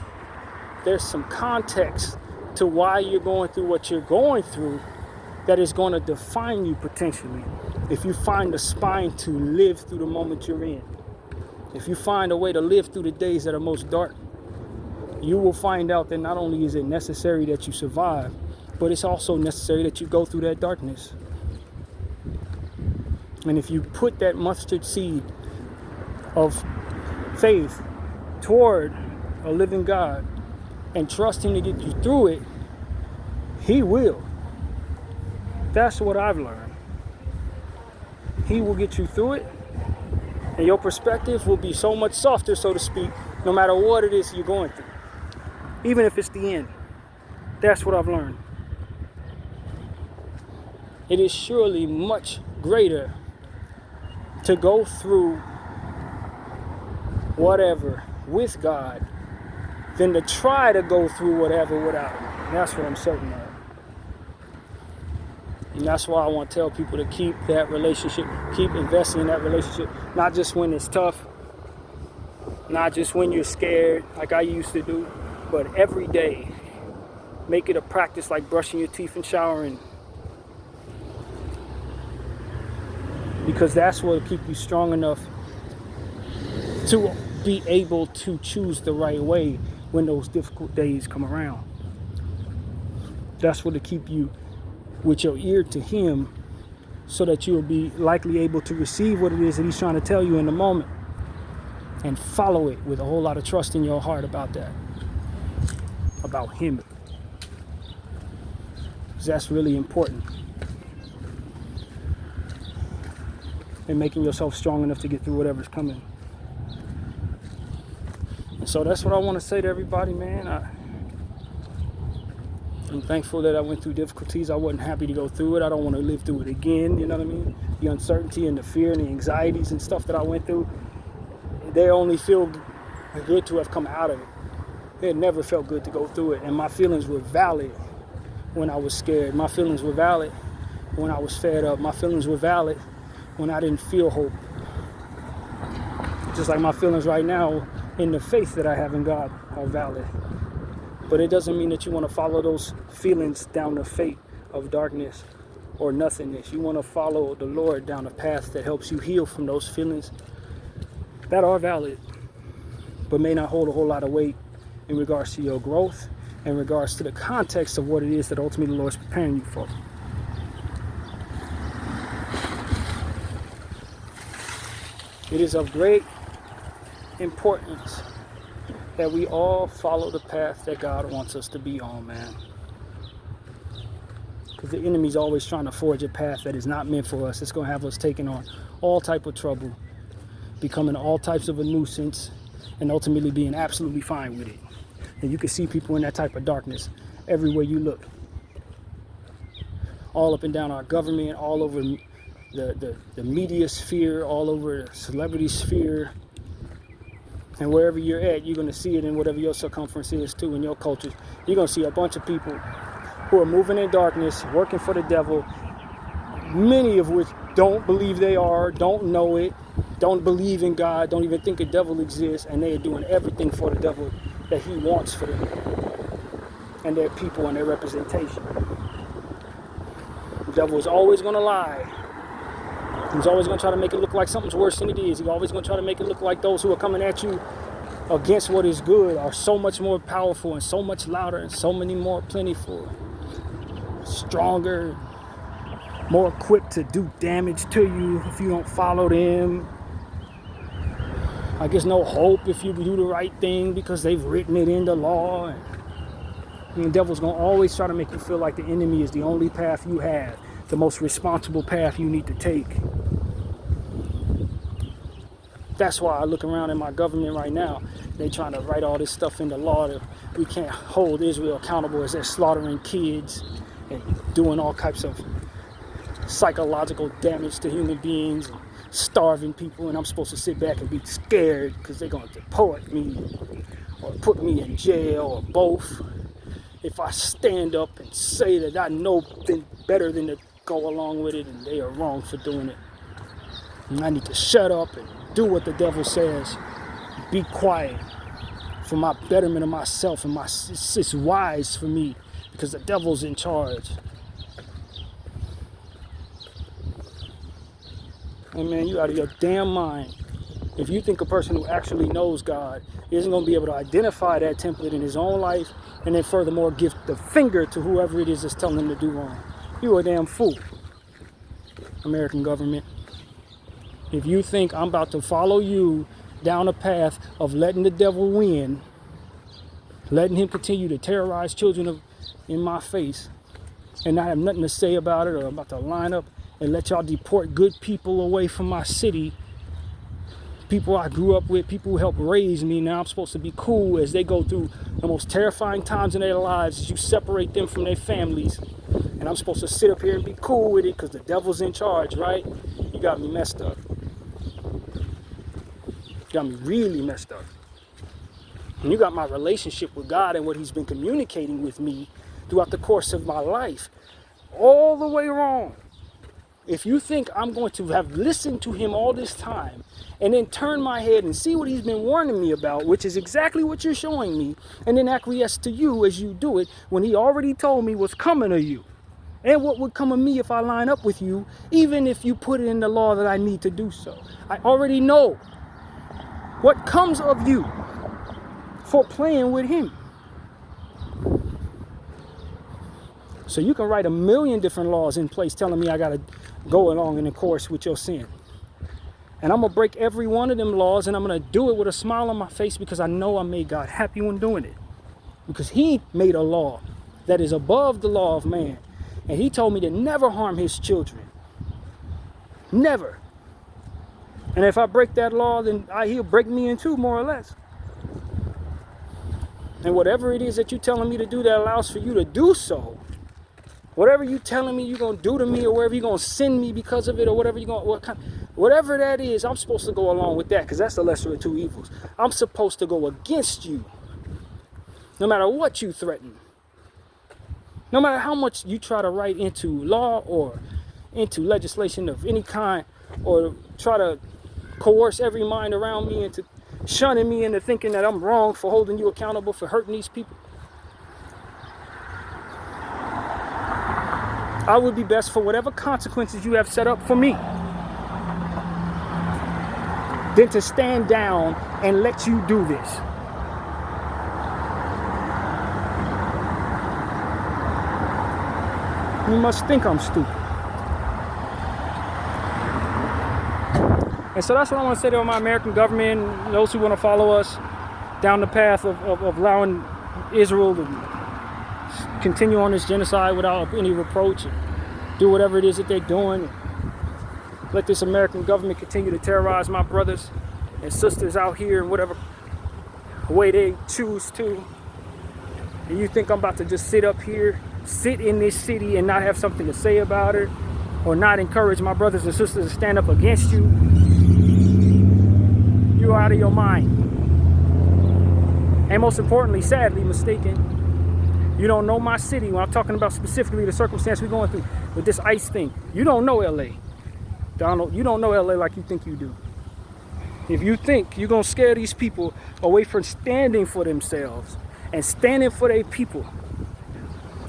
[SPEAKER 1] there's some context to why you're going through what you're going through that is going to define you potentially. If you find the spine to live through the moment you're in, if you find a way to live through the days that are most dark, you will find out that not only is it necessary that you survive, but it's also necessary that you go through that darkness. And if you put that mustard seed of faith toward a living God and trust him to get you through it, he will. That's what I've learned. He will get you through it, and your perspective will be so much softer, so to speak, no matter what it is you're going through, even if it's the end. That's what I've learned. It is surely much greater to go through whatever with God than to try to go through whatever without him. That's what I'm certain of. And that's why I want to tell people to keep that relationship, keep investing in that relationship, not just when it's tough, not just when you're scared like I used to do, but every day. Make it a practice like brushing your teeth and showering. Because that's what will keep you strong enough to be able to choose the right way when those difficult days come around. That's what will keep you with your ear to him, so that you'll be likely able to receive what it is that he's trying to tell you in the moment and follow it with a whole lot of trust in your heart about that, about him. Because that's really important in making yourself strong enough to get through whatever's coming. And so that's what I want to say to everybody, man. I'm thankful that I went through difficulties. I wasn't happy to go through it. I don't want to live through it again. You know what I mean? The uncertainty and the fear and the anxieties and stuff that I went through, they only feel good to have come out of it. It never felt good to go through it. And my feelings were valid when I was scared. My feelings were valid when I was fed up. My feelings were valid when I didn't feel hope. Just like my feelings right now in the faith that I have in God are valid. But it doesn't mean that you want to follow those feelings down the fate of darkness or nothingness. You want to follow the Lord down a path that helps you heal from those feelings that are valid, but may not hold a whole lot of weight in regards to your growth, in regards to the context of what it is that ultimately the Lord is preparing you for. It is of great importance that we all follow the path that God wants us to be on, man. Because the enemy's always trying to forge a path that is not meant for us. It's going to have us taking on all type of trouble, becoming all types of a nuisance, and ultimately being absolutely fine with it. And you can see people in that type of darkness everywhere you look. All up and down our government, all over the media sphere, all over the celebrity sphere. And wherever you're at, you're going to see it in whatever your circumference is too, in your culture. You're going to see a bunch of people who are moving in darkness, working for the devil, many of which don't believe they are, don't know it, don't believe in God, don't even think a devil exists, and they are doing everything for the devil that he wants for them and their people and their representation. The devil is always going to lie. He's always going to try to make it look like something's worse than it is. He's always going to try to make it look like those who are coming at you against what is good are so much more powerful and so much louder and so many more plentiful, stronger, more equipped to do damage to you if you don't follow them. I guess no hope if you do the right thing because they've written it in the law. And the devil's going to always try to make you feel like the enemy is the only path you have, the most responsible path you need to take. That's why I look around in my government right now. They're trying to write all this stuff into law that we can't hold Israel accountable as they're slaughtering kids and doing all types of psychological damage to human beings and starving people, and I'm supposed to sit back and be scared because they're going to deport me or put me in jail or both if I stand up and say that I know better than to go along with it and they are wrong for doing it. And I need to shut up and do what the devil says. Be quiet for my betterment of myself, and it's wise for me because the devil's in charge. And man, you out of your damn mind if you think a person who actually knows God isn't going to be able to identify that template in his own life and then furthermore give the finger to whoever it is that's telling him to do wrong. You're a damn fool, American government. If you think I'm about to follow you down a path of letting the devil win, letting him continue to terrorize children in my face, and I have nothing to say about it, or I'm about to line up and let y'all deport good people away from my city, people I grew up with, people who helped raise me, now I'm supposed to be cool as they go through the most terrifying times in their lives as you separate them from their families, and I'm supposed to sit up here and be cool with it because the devil's in charge, right? You got me messed up. Got me really messed up. And you got my relationship with God and what he's been communicating with me throughout the course of my life all the way wrong. If you think I'm going to have listened to him all this time and then turn my head and see what he's been warning me about, which is exactly what you're showing me, and then acquiesce to you as you do it when he already told me what's coming to you and what would come of me if I line up with you, even if you put it in the law that I need to do so. I already know what comes of you for playing with him. So you can write 1,000,000 different laws in place telling me I got to go along in the course with your sin. And I'm going to break every one of them laws, and I'm going to do it with a smile on my face because I know I made God happy when doing it. Because he made a law that is above the law of man. And he told me to never harm his children. Never. And if I break that law, then he'll break me in two, more or less. And whatever it is that you're telling me to do that allows for you to do so, whatever you're telling me you're going to do to me, or wherever you're going to send me because of it, or whatever you're going to, whatever that is, I'm supposed to go along with that, because that's the lesser of two evils. I'm supposed to go against you, no matter what you threaten. No matter how much you try to write into law or into legislation of any kind, or try to coerce every mind around me into shunning me into thinking that I'm wrong for holding you accountable for hurting these people. I would be best for whatever consequences you have set up for me than to stand down and let you do this. You must think I'm stupid. And so that's what I want to say to my American government, those who want to follow us down the path of allowing Israel to continue on this genocide without any reproach, and do whatever it is that they're doing. Let this American government continue to terrorize my brothers and sisters out here in whatever way they choose to. And you think I'm about to just sit up here, sit in this city and not have something to say about it, or not encourage my brothers and sisters to stand up against you? You're out of your mind. And most importantly, sadly mistaken, you don't know my city. When I'm talking about specifically the circumstance we're going through with this ICE thing, you don't know LA. Donald, you don't know LA like you think you do. If you think you're going to scare these people away from standing for themselves and standing for their people,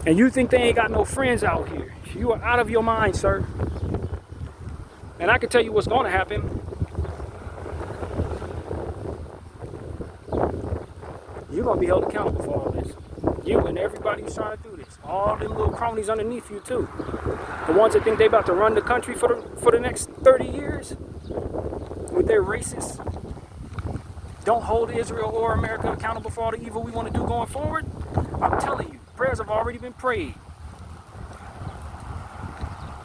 [SPEAKER 1] and you think they ain't got no friends out here, you are out of your mind, sir. And I can tell you what's going to happen. You're going to be held accountable for all this. You and everybody who's trying to do this. All them little cronies underneath you, too. The ones that think they about to run the country for the next 30 years with their racists. Don't hold Israel or America accountable for all the evil we want to do going forward. I'm telling you, prayers have already been prayed.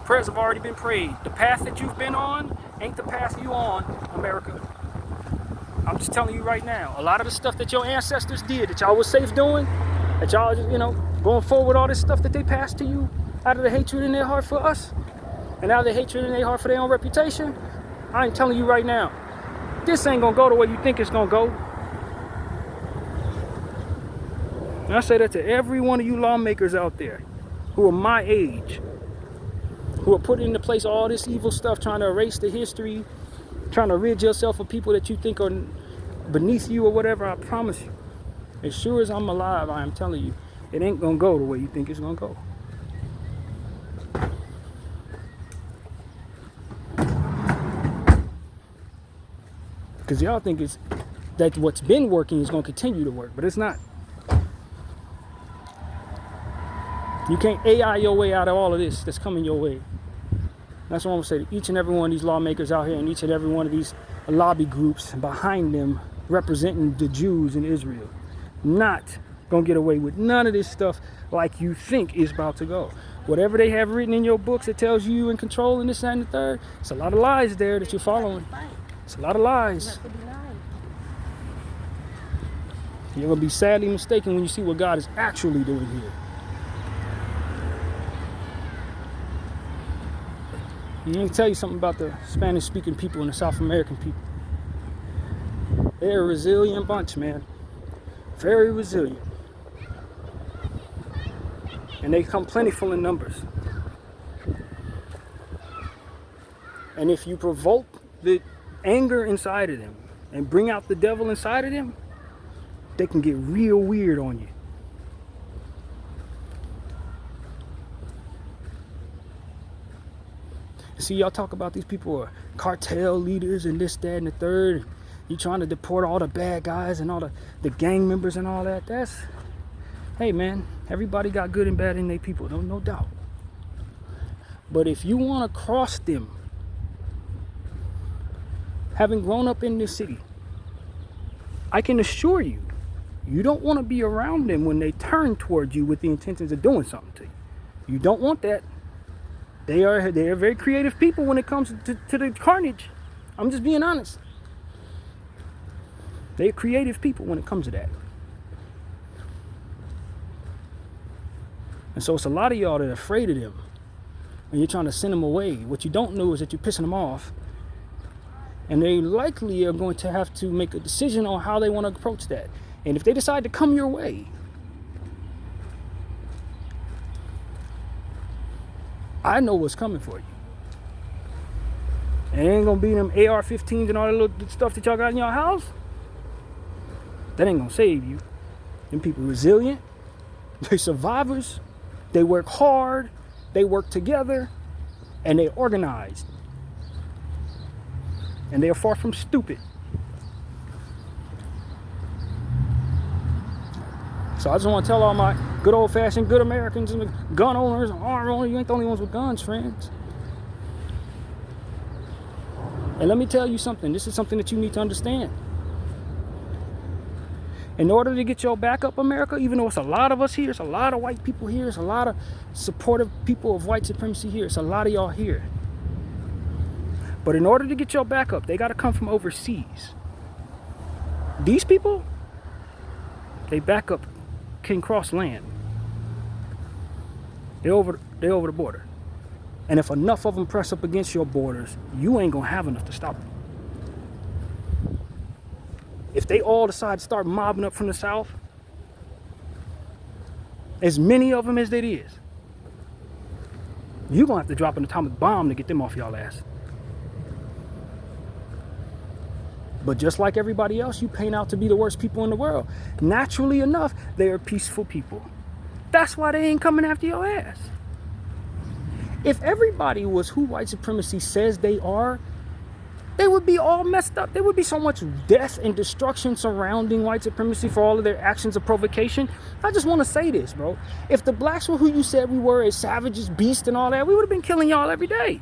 [SPEAKER 1] Prayers have already been prayed. The path that you've been on ain't the path you on, America. I'm just telling you right now, a lot of the stuff that your ancestors did, that y'all was safe doing, that y'all just, going forward with all this stuff that they passed to you out of the hatred in their heart for us, and out of the hatred in their heart for their own reputation, I ain't telling you right now, this ain't gonna go the way you think it's gonna go. And I say that to every one of you lawmakers out there who are my age, who are putting into place all this evil stuff, trying to erase the history, trying to rid yourself of people that you think are beneath you or whatever. I promise you, as sure as I'm alive, I am telling you, it ain't gonna go the way you think it's gonna go. Because y'all think it's that what's been working is gonna continue to work, but it's not. You can't AI your way out of all of this that's coming your way. That's what I'm gonna say to each and every one of these lawmakers out here, and each and every one of these lobby groups behind them representing the Jews in Israel. Not gonna get away with none of this stuff like you think is about to go. Whatever they have written in your books that tells you in control and this, that, and the third, it's a lot of lies there that you're following. It's a lot of lies. You're gonna be sadly mistaken when you see what God is actually doing here. And let me tell you something about the Spanish-speaking people and the South American people. They're a resilient bunch, man. Very resilient. And they come plentiful in numbers. And if you provoke the anger inside of them and bring out the devil inside of them, they can get real weird on you. See, y'all talk about these people are cartel leaders and this, that, and the third. You trying to deport all the bad guys and all the gang members and all that. Hey man, everybody got good and bad in their people, no doubt. But if you want to cross them, having grown up in this city, I can assure you, you don't want to be around them when they turn towards you with the intentions of doing something to you. You don't want that. They are very creative people when it comes to the carnage. I'm just being honest. They're creative people when it comes to that. And so it's a lot of y'all that are afraid of them. And you're trying to send them away. What you don't know is that you're pissing them off. And they likely are going to have to make a decision on how they want to approach that. And if they decide to come your way, I know what's coming for you. And it ain't gonna be them AR-15s and all that little stuff that y'all got in your house. That ain't gonna save you. Them people resilient. They're survivors. They work hard. They work together. And they organized. And they are far from stupid. So I just want to tell all my good old-fashioned good Americans and gun owners and arm owners, you ain't the only ones with guns, friends. And let me tell you something. This is something that you need to understand. In order to get your back up, America, even though it's a lot of us here, it's a lot of white people here, it's a lot of supportive people of white supremacy here, it's a lot of y'all here. But in order to get your back up, they got to come from overseas. These people, they back up can cross land. They over the border. And if enough of them press up against your borders, you ain't gonna have enough to stop them. If they all decide to start mobbing up from the south, as many of them as it is, you're gonna have to drop an atomic bomb to get them off y'all ass. But just like everybody else, you paint out to be the worst people in the world. Naturally enough, they are peaceful people. That's why they ain't coming after your ass. If everybody was who white supremacy says they are, they would be all messed up. There would be so much death and destruction surrounding white supremacy for all of their actions of provocation. I just want to say this, bro. If the blacks were who you said we were, as savages, beasts and all that, we would have been killing y'all every day.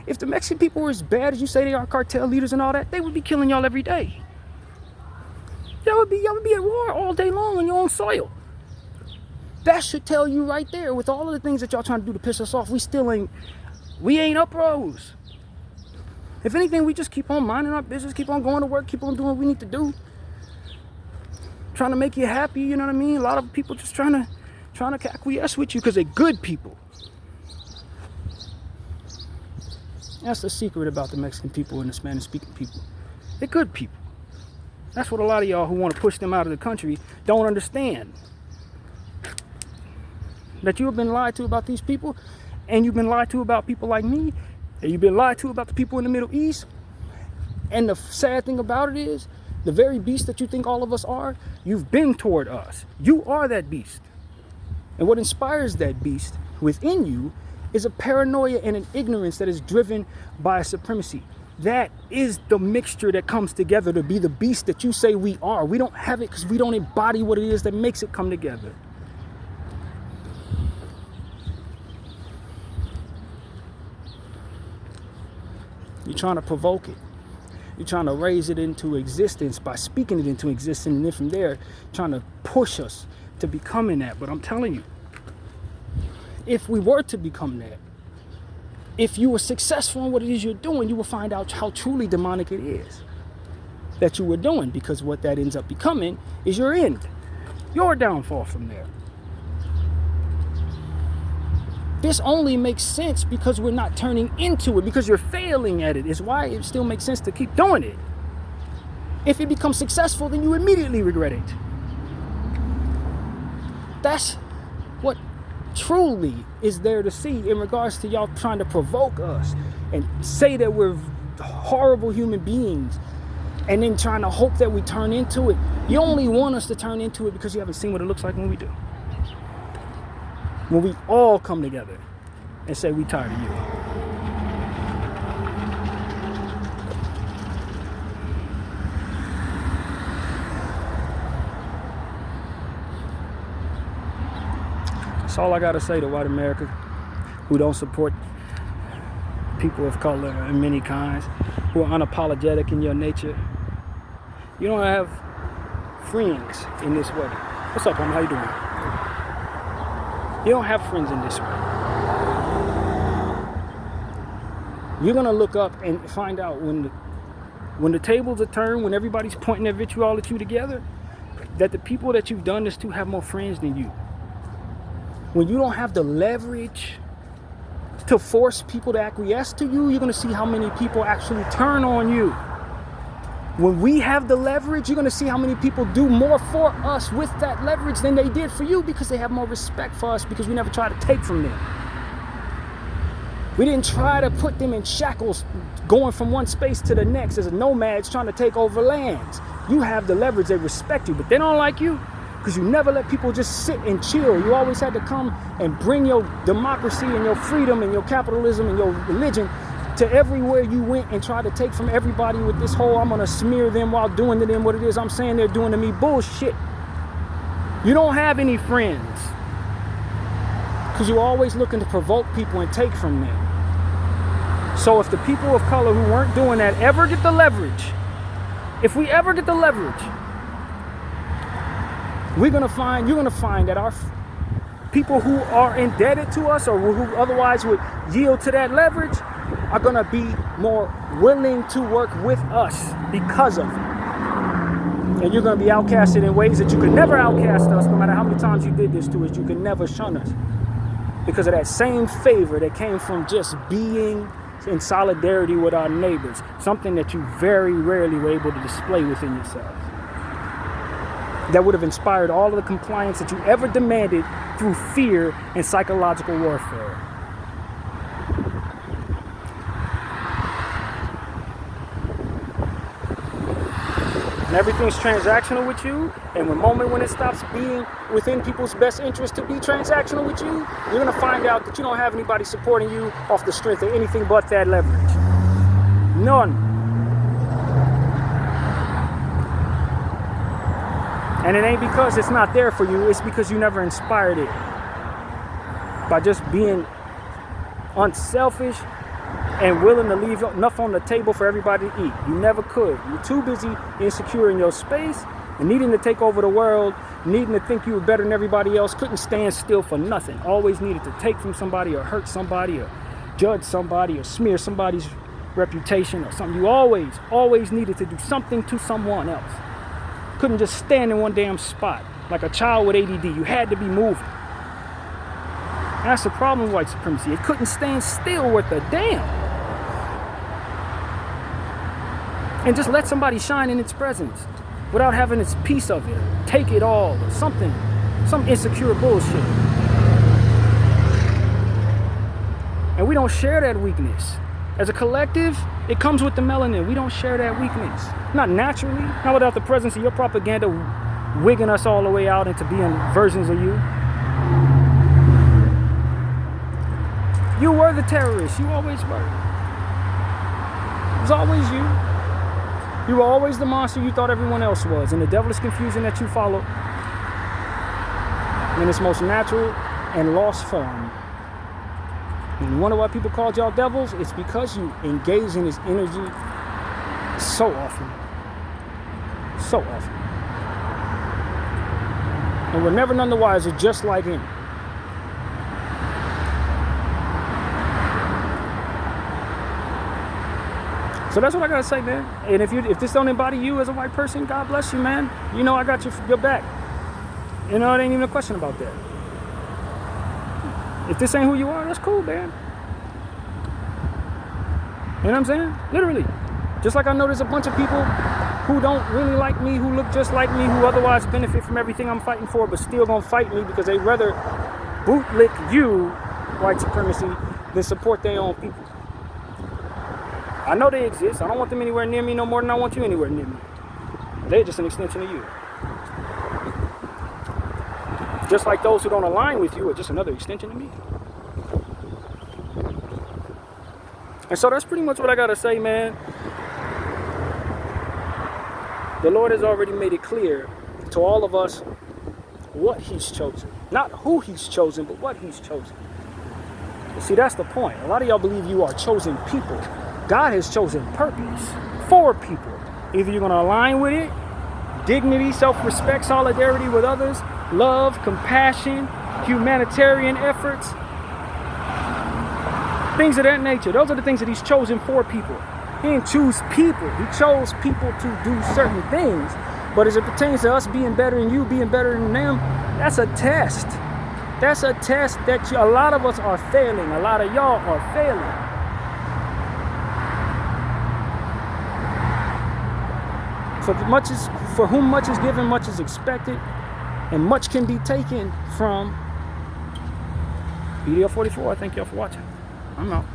[SPEAKER 1] If the Mexican people were as bad as you say they are, cartel leaders and all that, they would be killing y'all every day. Y'all would be at war all day long on your own soil. That should tell you right there, with all of the things that y'all trying to do to piss us off, we ain't uprose. If anything, we just keep on minding our business, keep on going to work, keep on doing what we need to do. Trying to make you happy, you know what I mean? A lot of people just trying to acquiesce with you because they're good people. That's the secret about the Mexican people and the Spanish-speaking people. They're good people. That's what a lot of y'all who want to push them out of the country don't understand. That you have been lied to about these people, and you've been lied to about people like me, and you've been lied to about the people in the Middle East. And the sad thing about it is, the very beast that you think all of us are, you've been toward us. You are that beast. And what inspires that beast within you is a paranoia and an ignorance that is driven by supremacy. That is the mixture that comes together to be the beast that you say we are. We don't have it because we don't embody what it is that makes it come together. You're trying to provoke it. You're trying to raise it into existence by speaking it into existence, and then from there, trying to push us to becoming that. But I'm telling you, if we were to become that, if you were successful in what it is you're doing, you will find out how truly demonic it is that you were doing, because what that ends up becoming is your end, your downfall from there. This only makes sense because we're not turning into it, because you're failing at it. Is why it still makes sense to keep doing it. If it becomes successful, then you immediately regret it. That's what truly is there to see in regards to y'all trying to provoke us and say that we're horrible human beings and then trying to hope that we turn into it. You only want us to turn into it because you haven't seen what it looks like when we do. When we all come together and say we tired of you. That's all I gotta say to white America who don't support people of color in many kinds, who are unapologetic in your nature. You don't have friends in this way. What's up, homie? How you doing? You don't have friends in this way. You're gonna look up and find out when the tables are turned, when everybody's pointing their vitriol at you together, that the people that you've done this to have more friends than you. when you don't have the leverage to force people to acquiesce to you, you're going to see how many people actually turn on you. When we have the leverage, you're going to see how many people do more for us with that leverage than they did for you, because they have more respect for us, because we never try to take from them. We didn't try to put them in shackles going from one space to the next as nomads trying to take over lands. You have the leverage, they respect you, but they don't like you because you never let people just sit and chill. You always had to come and bring your democracy and your freedom and your capitalism and your religion to everywhere you went and try to take from everybody with this whole I'm gonna smear them while doing to them what it is I'm saying they're doing to me bullshit. You don't have any friends because you're always looking to provoke people and take from them. So if the people of color who weren't doing that ever get the leverage, if we ever get the leverage, you're gonna find that our people who are indebted to us or who otherwise would yield to that leverage are going to be more willing to work with us because of it. And you're going to be outcasted in ways that you could never outcast us, no matter how many times you did this to us. You could never shun us because of that same favor that came from just being in solidarity with our neighbors, something that you very rarely were able to display within yourself. That would have inspired all of the compliance that you ever demanded through fear and psychological warfare. And everything's transactional with you, and the moment when it stops being within people's best interest to be transactional with you, you're going to find out that you don't have anybody supporting you off the strength of anything but that leverage. None. And it ain't because it's not there for you, it's because you never inspired it. By just being unselfish and willing to leave enough on the table for everybody to eat. You never could. You're too busy insecure in your space and needing to take over the world, needing to think you were better than everybody else, couldn't stand still for nothing. Always needed to take from somebody or hurt somebody or judge somebody or smear somebody's reputation or something. You always needed to do something to someone else. Couldn't just stand in one damn spot like a child with ADD. You had to be moving. That's the problem with white supremacy. It couldn't stand still worth a damn. And just let somebody shine in its presence without having its piece of it. Take it all or something. Some insecure bullshit. And we don't share that weakness. As a collective, it comes with the melanin. We don't share that weakness. Not naturally. Not without the presence of your propaganda wigging us all the way out into being versions of you. You were the terrorist. You always were. It was always you. You were always the monster you thought everyone else was. And the devilish confusion that you followed in its most natural and lost form. And you wonder why people called y'all devils? It's because you engage in his energy so often. So often. And we're never none the wiser, just like him. So that's what I gotta say, man. And if this don't embody you as a white person, God bless you, man. You know I got your back. You know, it ain't even a question about that. If this ain't who you are, that's cool, man. You know what I'm saying? Literally. Just like I know there's a bunch of people who don't really like me, who look just like me, who otherwise benefit from everything I'm fighting for, but still gonna fight me because they'd rather bootlick you, white supremacy, than support their own people. I know they exist. I don't want them anywhere near me no more than I want you anywhere near me. They're just an extension of you. Just like those who don't align with you are just another extension of me. And so that's pretty much what I gotta say, man. The Lord has already made it clear to all of us what he's chosen. Not who he's chosen, but what he's chosen. See, that's the point. A lot of y'all believe you are chosen people. God has chosen purpose for people. Either you're going to align with it, dignity, self-respect, solidarity with others, love, compassion, humanitarian efforts, things of that nature. Those are the things that he's chosen for people. He didn't choose people. He chose people to do certain things. But as it pertains to us being better than you, being better than them, that's a test. That's a test that a lot of us are failing. A lot of y'all are failing. For whom much is given, much is expected, and much can be taken from BDL 44. Thank y'all for watching. I'm out.